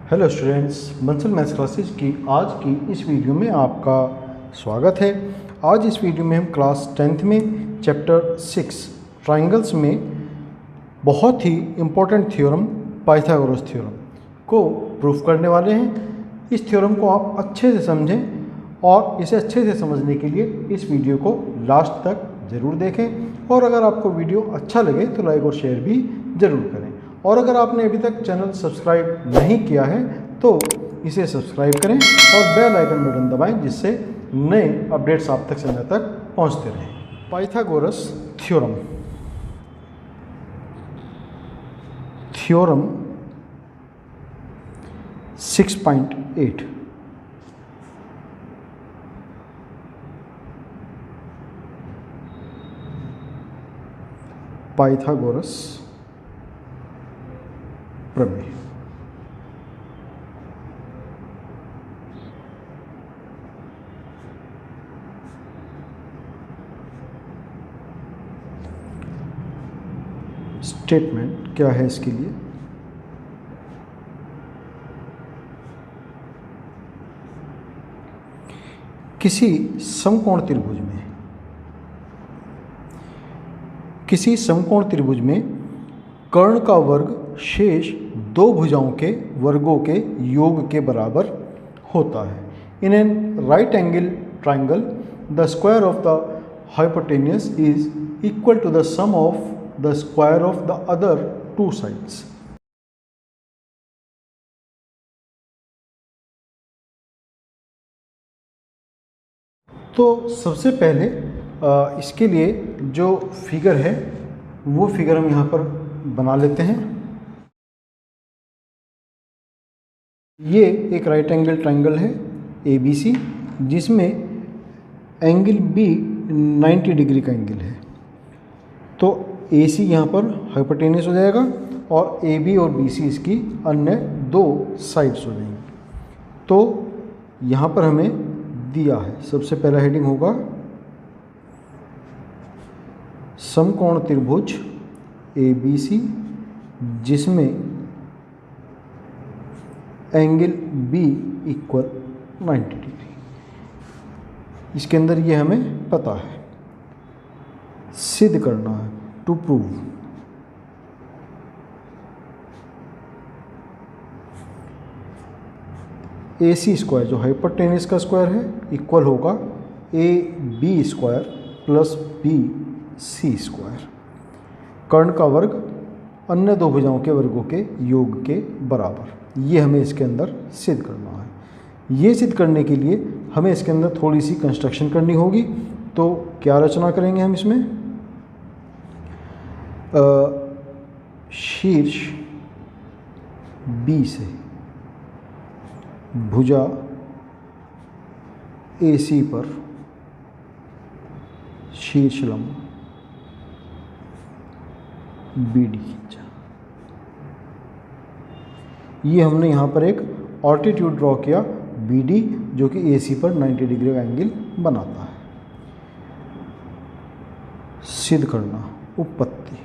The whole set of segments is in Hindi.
Hello students, Bansal maths classes की आज की इस वीडियो में आपका स्वागत है। आज इस वीडियो में हम क्लास 10th में चैप्टर 6 ट्राइंगल्स में बहुत ही इम्पोर्टेंट थ्योरम पाइथागोरस थ्योरम को प्रूफ करने वाले हैं। इस थ्योरम को आप अच्छे से समझें और इसे अच्छे से समझने के लिए इस वीडियो को लास्ट तक ज़रूर देखें और अगर आपको वीडियो अच्छा लगे तो लाइक और शेयर भी ज़रूर करें। और अगर आपने अभी तक चैनल सब्सक्राइब नहीं किया है तो इसे सब्सक्राइब करें और बेल आइकन बटन दबाएं जिससे नए अपडेट्स आप तक समय तक पहुंचते रहें। पाइथागोरस थ्योरम थ्योरम 6.8 पाइथागोरस प्रमेय। स्टेटमेंट क्या है इसके लिए? किसी समकोण त्रिभुज में कर्ण का वर्ग शेष दो भुजाओं के वर्गों के योग के बराबर होता है। In an right angle triangle the square of the hypotenuse is equal to the sum of the square of the other two sides. तो सबसे पहले इसके लिए जो फिगर है वो फिगर हम यहाँ पर बना लेते हैं। ये एक राइट एंगल ट्राइंगल है ABC जिसमें एंगल B 90 डिग्री का एंगल है। तो AC यहाँ पर हाइपोटेन्यूस हो जाएगा और AB और BC इसकी अन्य दो साइड्स हो जाएंगी। तो यहाँ पर हमें दिया है, सबसे पहला हेडिंग होगा समकोण त्रिभुज ABC जिसमें एंगल B इक्वल 90 डिग्री। इसके अंदर ये हमें पता है, सिद्ध करना है, टू प्रूव। AC स्क्वायर जो हाइपोटेन्यूस का स्क्वायर है इक्वल होगा AB square plus BC square. कर्ण का वर्ग अन्य दो भुजाओं के वर्गों के योग के बराबर, ये हमें इसके अंदर सिद्ध करना है। ये सिद्ध करने के लिए हमें इसके अंदर थोड़ी सी कंस्ट्रक्शन करनी होगी। तो क्या रचना करेंगे हम इसमें? शीर्ष B से भुजा AC पर शीर्ष लंब BD खींचा। ये हमने यहाँ पर एक ऑल्टीट्यूड ड्रॉ किया BD जो कि AC पर 90 डिग्री का एंगल बनाता है। सिद्ध करना उत्पत्ति।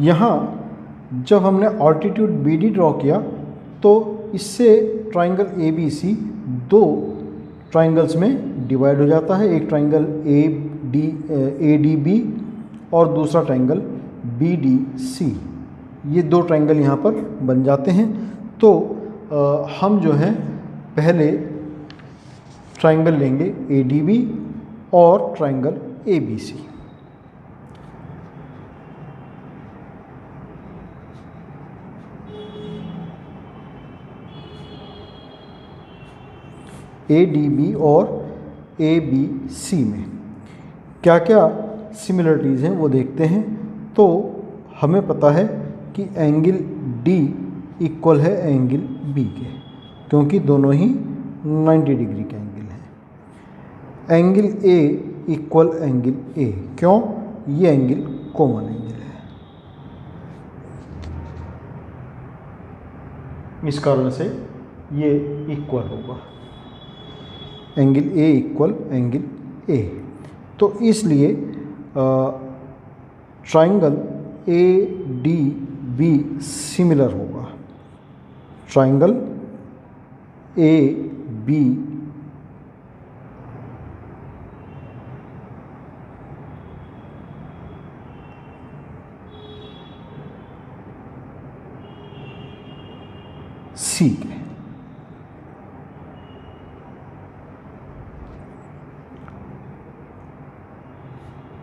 यहाँ जब हमने ऑल्टीट्यूड BD ड्रॉ किया तो इससे ट्राइंगल ABC दो ट्राइंगल्स में डिवाइड हो जाता है। एक ट्राइंगल ADB और दूसरा ट्राइंगल BDC। ये दो ट्राइंगल यहाँ पर बन जाते हैं। तो हम जो है पहले ट्राइंगल लेंगे ADB और ट्राइंगल ABC। ADB और ABC में क्या क्या सिमिलरिटीज़ हैं वो देखते हैं। तो हमें पता है कि एंगल D इक्वल है एंगल B के, क्योंकि दोनों ही 90 डिग्री के एंगल हैं। Angle A equal angle A, क्यों? ये एंगल कॉमन एंगल है, इस कारण से ये इक्वल होगा। Angle A equal angle A। तो इसलिए ट्राइंगल ADB बी सिमिलर होगा। ट्राइंगल ए बी सी के।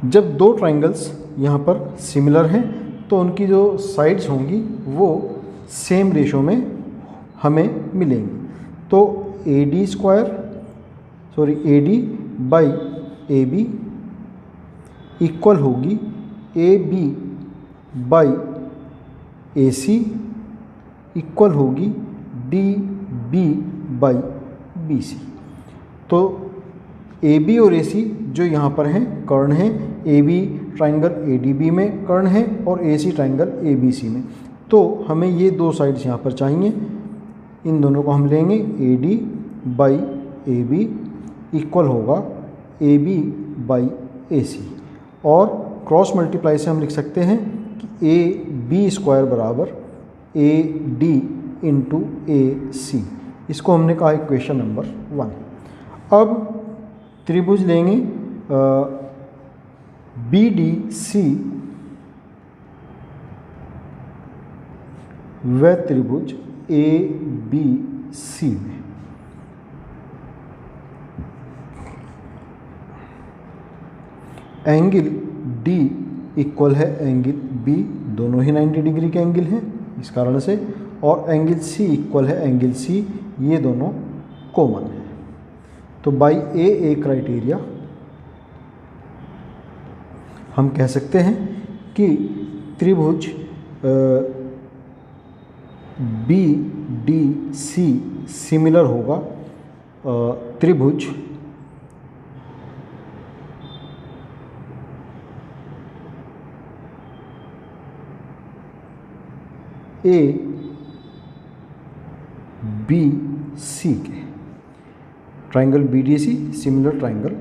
जब दो ट्राइंगल्स यहाँ पर सिमिलर हैं तो उनकी जो साइड्स होंगी वो सेम रेशो में हमें मिलेंगी। तो A D by A B equal होगी A B by A C equal होगी D B by B C. तो ए बी और ए सी जो यहाँ पर हैं कर्ण हैं, A B triangle A D B में कर्ण है और ए सी ट्राइंगल ए बी सी में। तो हमें ये दो साइड्स यहाँ पर चाहिए, इन दोनों को हम लेंगे A D by A B equal होगा ए बी बाई ए सी, और क्रॉस मल्टीप्लाई से हम लिख सकते हैं कि ए बी स्क्वायर बराबर ए डी इंटू ए सी। इसको हमने कहा इक्वेशन नंबर 1। अब त्रिभुज लेंगे बी डी सी व त्रिभुज ए बी सी में एंगल डी इक्वल है एंगल बी, दोनों ही 90 डिग्री के एंगल हैं इस कारण से, और एंगल सी इक्वल है एंगल सी, ये दोनों कॉमन है। तो बाई ए क्राइटेरिया हम कह सकते हैं कि त्रिभुज बी डी सी सिमिलर होगा त्रिभुज ए बी सी के। Triangle B D C similar triangle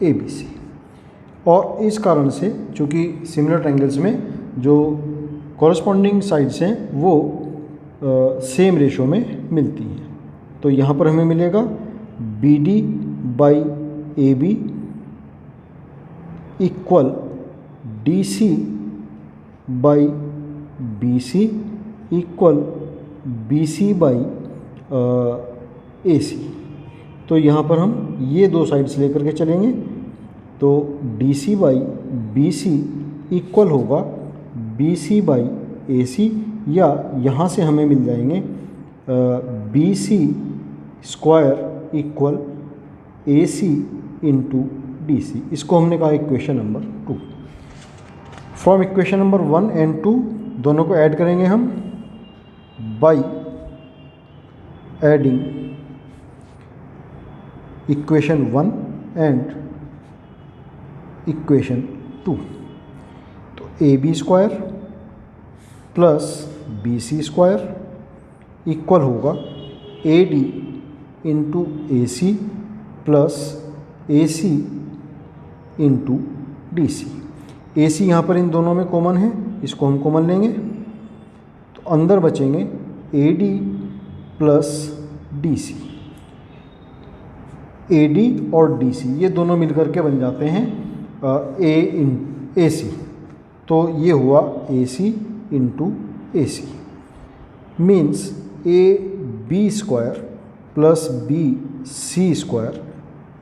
A B C, और इस कारण से चूँकि सिमिलर ट्राइंगल्स में जो कॉरस्पॉन्डिंग साइड्स हैं वो सेम रेशो में मिलती हैं। तो यहाँ पर हमें मिलेगा B D by A B equal D C by B C equal B C by A C. तो यहाँ पर हम ये दो साइड्स लेकर के चलेंगे, तो D C by B C equal होगा B C by A C, या यहाँ से हमें मिल जाएंगे B C square equal A C into D C. इसको हमने कहा equation number 2। From equation number 1 and 2 दोनों को ऐड करेंगे हम by adding equation 1 and equation 2। तो A B square plus B C square equal होगा A D into A C plus A C into D C. ए सी यहाँ पर इन दोनों में कॉमन है, इसको हम कॉमन लेंगे तो अंदर बचेंगे A D plus D C. A D और डी सी ये दोनों मिलकर के बन जाते हैं ए सी। तो ये हुआ A C into A C, means A B square plus B C square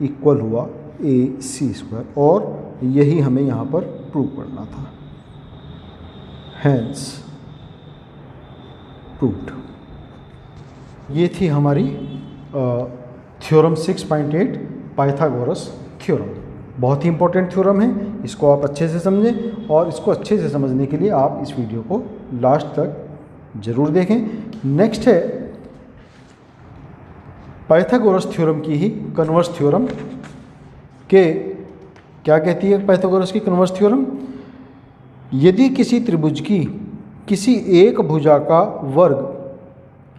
equal हुआ ए सी स्क्वायर, और यही हमें यहाँ पर प्रूव करना था। Hence proved. ये थी हमारी थ्योरम 6.8 पाइथागोरस थ्योरम। बहुत ही इंपॉर्टेंट थ्योरम है, इसको आप अच्छे से समझें, और इसको अच्छे से समझने के लिए आप इस वीडियो को लास्ट तक ज़रूर देखें। नेक्स्ट है पाइथागोरस थ्योरम की ही कन्वर्स थ्योरम के क्या कहती है पाइथागोरस की कन्वर्स थ्योरम। यदि किसी त्रिभुज की किसी एक भुजा का वर्ग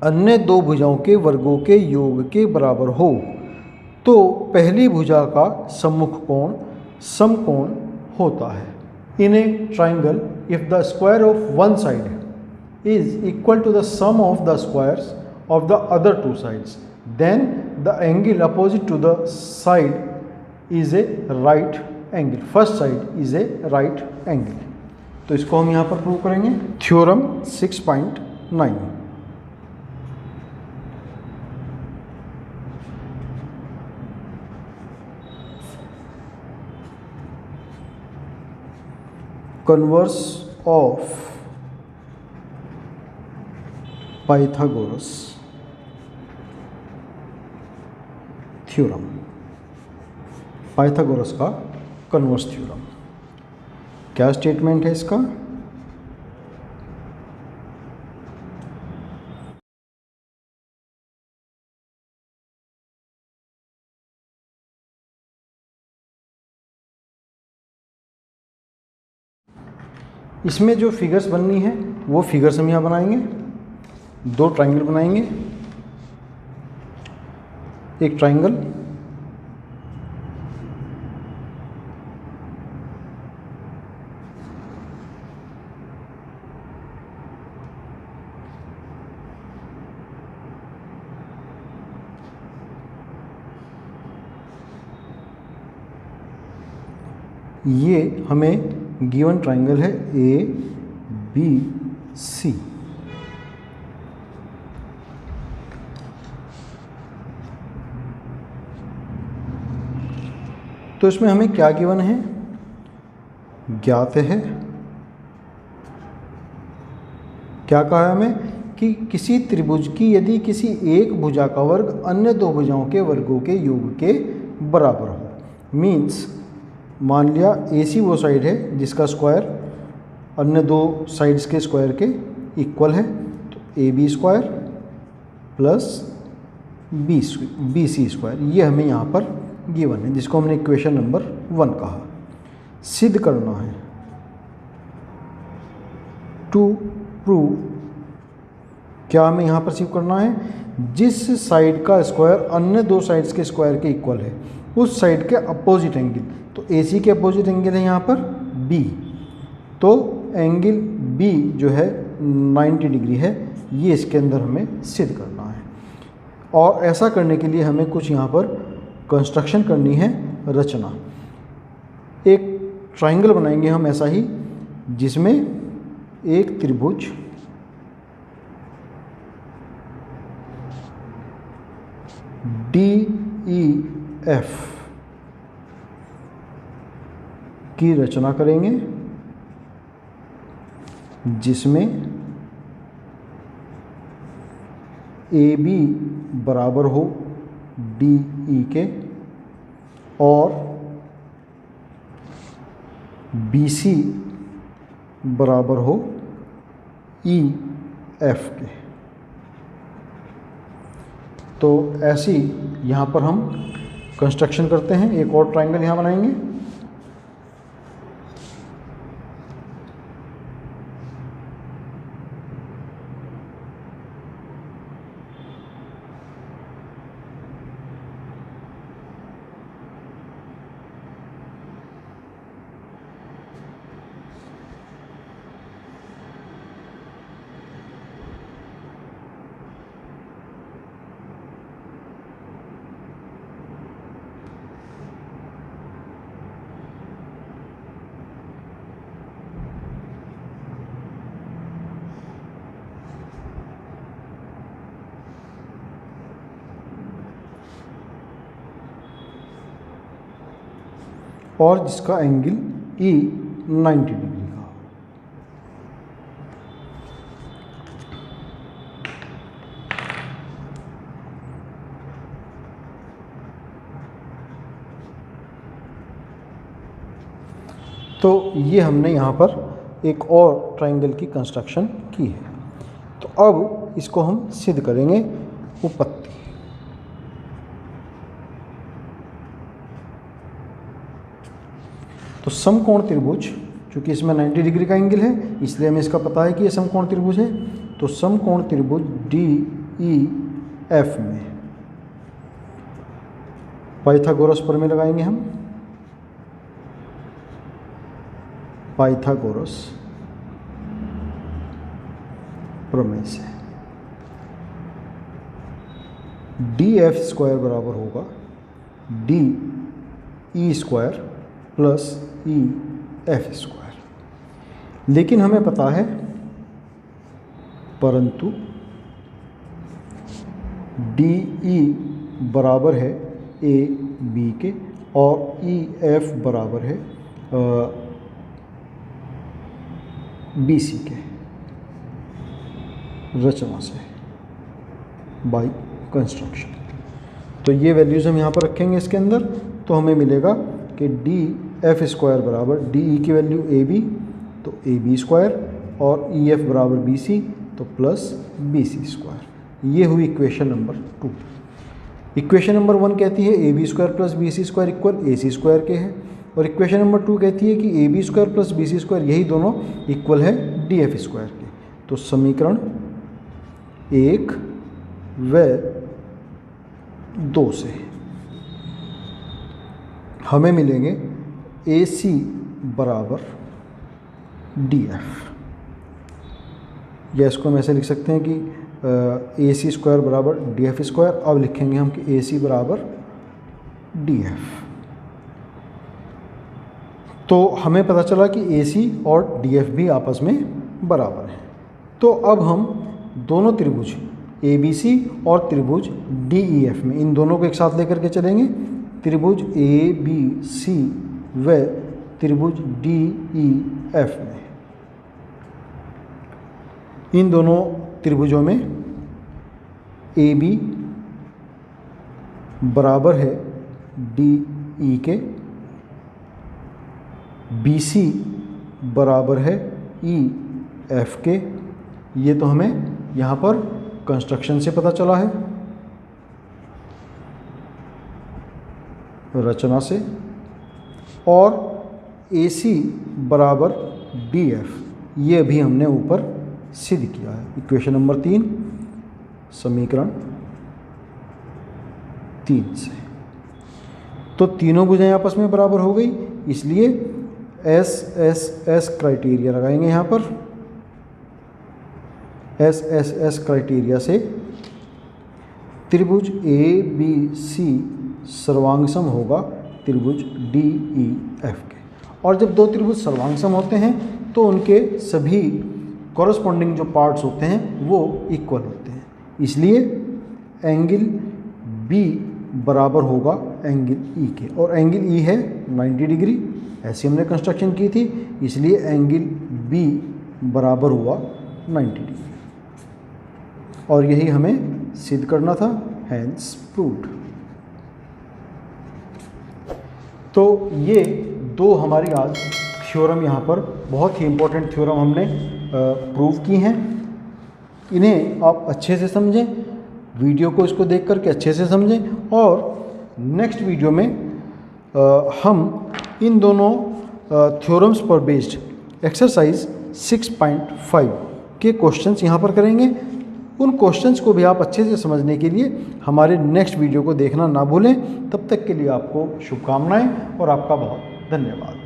अन्य दो भुजाओं के वर्गों के योग के बराबर हो तो पहली भुजा का सम्मुख कोण समकोण होता है। In a triangle if the square of one side is equal to the sum of the squares of the other two sides, then the angle opposite to the side is a right angle. First side is a right angle. तो इसको हम यहाँ पर प्रूव करेंगे. Theorem 6.9. Converse of Pythagoras theorem. Pythagoras का कन्वर्स थ्योरम. क्या स्टेटमेंट है इसका? इसमें जो फिगर्स बननी है वो फिगर्स हम यहाँ बनाएंगे. दो ट्राइंगल बनाएंगे. एक ट्राइंगल ये हमें गिवन ट्राइंगल है ए बी सी. तो इसमें हमें क्या गिवन है? ज्ञात है. क्या कहा है हमें कि किसी त्रिभुज की यदि किसी एक भुजा का वर्ग अन्य दो भुजाओं के वर्गों के योग के बराबर हो. मीन्स मान लिया ए सी वो साइड है जिसका स्क्वायर अन्य दो साइड्स के स्क्वायर के इक्वल है. तो A B square plus B C square ये हमें यहाँ पर गिवन है, जिसको हमने इक्वेशन नंबर 1 कहा. सिद्ध करना है टू प्रूव. क्या हमें यहाँ पर सिद्ध करना है? जिस साइड का स्क्वायर अन्य दो साइड्स के स्क्वायर के इक्वल है उस साइड के अपोजिट एंगल. तो ए सी के अपोजिट एंगल है यहाँ पर बी. तो एंगल बी जो है 90 डिग्री है. ये इसके अंदर हमें सिद्ध करना है. और ऐसा करने के लिए हमें कुछ यहाँ पर कंस्ट्रक्शन करनी है, रचना. एक ट्राइंगल बनाएंगे हम ऐसा ही जिसमें एक त्रिभुज डी ई एफ की रचना करेंगे, जिसमें ए बी बराबर हो डी ई के और बी सी बराबर हो ई एफ के. तो ऐसी यहाँ पर हम कंस्ट्रक्शन करते हैं. एक और ट्राइंगल यहाँ बनाएंगे. और जिसका एंगल ई 90 डिग्री का. तो ये हमने यहाँ पर एक और ट्राइंगल की कंस्ट्रक्शन की है. तो अब इसको हम सिद्ध करेंगे उपपत्ति. तो समकोण त्रिभुज, चूँकि इसमें 90 डिग्री का एंगल है इसलिए हमें इसका पता है कि ये समकोण त्रिभुज है. तो समकोण त्रिभुज डी ई एफ में पाइथागोरस प्रमेय लगाएंगे हम. पाइथागोरस प्रमेय से। डी एफ स्क्वायर बराबर होगा D E square plus E F square. लेकिन हमें पता है, परंतु डी ई बराबर है ए बी के और ई एफ बराबर है बी सी के, रचना से, बाय कंस्ट्रक्शन। तो ये वैल्यूज़ हम यहाँ पर रखेंगे इसके अंदर, तो हमें मिलेगा कि डी एफ स्क्वायर बराबर डी ई की वैल्यू ए बी, तो ए बी स्क्वायर, और ई एफ बराबर बी सी, तो प्लस बी सी स्क्वायर। ये हुई इक्वेशन नंबर 2। इक्वेशन नंबर 1 कहती है A B square plus B C square equal A C square के है, और इक्वेशन नंबर 2 कहती है कि A B square plus B C square यही दोनों इक्वल है डी एफ स्क्वायर के। तो समीकरण 1 व 2 से हमें मिलेंगे ए सी बराबर डी एफ, या इसको हम ऐसे लिख सकते हैं कि ए सी स्क्वायर बराबर डी एफ स्क्वायर। अब लिखेंगे हम कि ए सी बराबर डी एफ। तो हमें पता चला कि ए सी और डी एफ भी आपस में बराबर हैं। तो अब हम दोनों त्रिभुज ए बी सी और त्रिभुज डी ई एफ में, इन दोनों को एक साथ लेकर के चलेंगे। त्रिभुज ए बी सी व त्रिभुज डी ई एफ में, इन दोनों त्रिभुजों में ए बी बराबर है डी ई के, बी सी बराबर है ई एफ के। ये तो हमें यहाँ पर कंस्ट्रक्शन से पता चला है, रचना से। और ए सी बराबर डी एफ, ये भी हमने ऊपर सिद्ध किया है। इक्वेशन नंबर 3 समीकरण 3 से। तो तीनों भुजाएं आपस में बराबर हो गई, इसलिए एस एस एस क्राइटेरिया लगाएंगे यहाँ पर। एस एस एस क्राइटेरिया से त्रिभुज ए बी सी सर्वांग सम होगा त्रिभुज डी ई एफ के। और जब दो त्रिभुज सर्वांग सम होते हैं तो उनके सभी कॉरस्पॉन्डिंग जो पार्ट्स होते हैं वो इक्वल होते हैं, इसलिए एंगल बी बराबर होगा एंगल ई के, और एंगल ई है 90 डिग्री, ऐसी हमने कंस्ट्रक्शन की थी, इसलिए एंगल बी बराबर हुआ 90 डिग्री। और यही हमें सिद्ध करना था, हैंस प्रूव्ड। तो ये दो हमारी आज थ्योरम यहाँ पर बहुत ही इम्पोर्टेंट थ्योरम हमने प्रूव की हैं। इन्हें आप अच्छे से समझें, वीडियो को इसको देख करके अच्छे से समझें, और नेक्स्ट वीडियो में हम इन दोनों थ्योरम्स पर बेस्ड एक्सरसाइज 6.5 के क्वेश्चंस यहाँ पर करेंगे। उन क्वेश्चंस को भी आप अच्छे से समझने के लिए हमारे नेक्स्ट वीडियो को देखना ना भूलें। तब तक के लिए आपको शुभकामनाएं और आपका बहुत धन्यवाद।